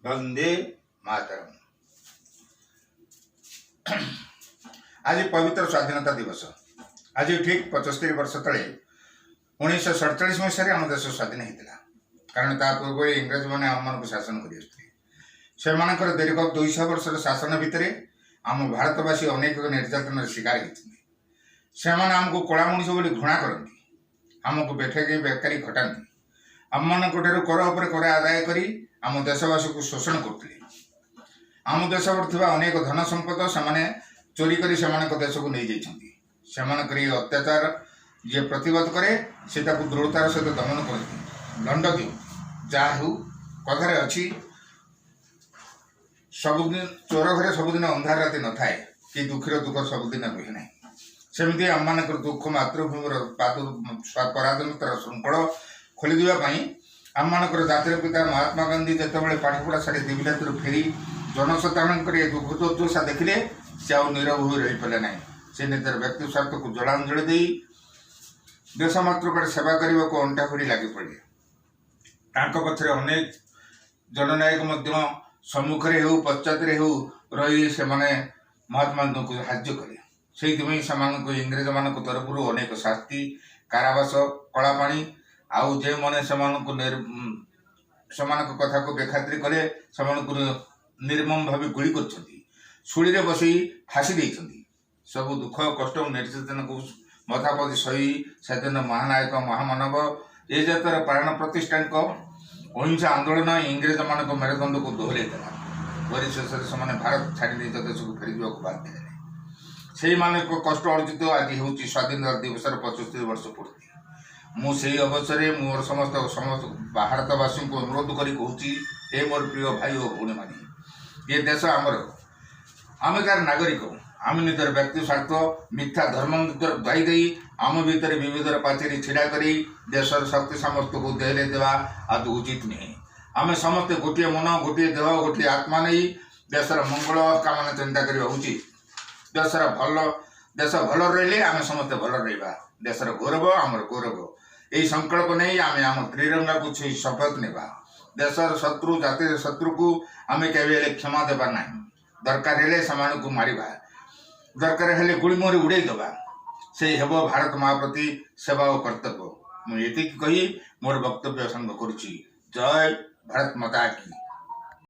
वंदे मातरम। आज पवित्र स्वाधीनता दिवस। आज ठीक 75 वर्ष तले 1947 मसीह आम देश स्वाधीन होता। कारण ता पूर्व इंग्रज मैंने आम मान शासन कर दीर्घ 200 वर्ष शासन भितर आम भारतवासी अनेक निर्यातन शिकार होती। आमको कला मनीष बोली घृणा करती, आमको बेठे बेकारी घटाती, आम मान कर उपर कर आदाय करी आम देशवासी को शोषण करते। आम देश अनेक धन संपद से चोरी करी देश को नहीं जाती। अत्याचार जी प्रतिवाद करे से दृढ़तार सहित दमन करती, दंड दिउ जाहू कथार अच्छी सबुदिन चोर घरे सबुदिन अंधार राति न थाए कि दुखर दुख सबुदिन रुहे ना। सेमती आम मान दुख मातृभूमि पराधीनतार श्रृंखल खोली देवाई आम मान जातिर पिता महात्मा गांधी जिते पाठपढ़ा सारी दिविलात फेरी जनसाधारण दुख दुर्दशा देखिले से आ नीरव हो रही पारे ना। से निजर व्यक्ति स्वार्थ को जलांजलि दे देश मातृकार सेवा करने को अंटा फिरी लगी पड़े। पछरे अनेक जननायक सम्मुखें हो पश्चात हो रही से महात्मा गांधी को साहाଯ୍य कले। से इंग्रेज मान तरफ अनेक शास्ति कारावास कलापाणी आउ जे मैंने कथा को बेखातिर कले निर्मम भाव गुली कर बसई फाँसी देती। सब दुख कष्ट निर्यातन को मथापति सही सेदिन महानायक महामानव ए जातर प्राण प्रतिष्ठा अहिंसा आंदोलन इंग्रेज मान मेरुदंड को दोहल परिशेष से भारत छाड़ी निज देश को फेरी बाध्य से कष्ट अर्जित आज हूँ स्वाधीनता दिवस 75 वर्ष पूर्ति। मुझे अवसर मोर समस्त समस्त भारतवासी को अनुरोध करी कहूँ, मोर प्रिय भाई और भौणी मानी, ये देश आमर आम तार नागरिक। आम निजर व्यक्ति स्वार्थ मिथ्या धर्म दाई आम भीतर विविध पाचेरी छिड़ा कर देशर शक्ति सामर्थ्य को देहले देवा आज उचित नहीं। आम समस्ते गोटे मन गोटे देह गोटे आत्मा नहीं देशर मंगल कामना चिंता करवा उचित। देश भल रही आम समस्ते भल रहा। देशर गौरव आमर गौरव यही संकल्प नहीं आम आम त्रिरंगा को छुई शपथ नेबा। देशर शत्रु जातिर शत्रु को आम केवे क्षमा देवा ना। दरकार हेले समान को मारिबा, दरकार हेले गुड़ी मोहरी उड़े दबा। से हेब भारत माँ प्रति सेवा और कर्तव्य। मुझे कही मोर वक्तव्य संग करुछि। जय भारत माता की।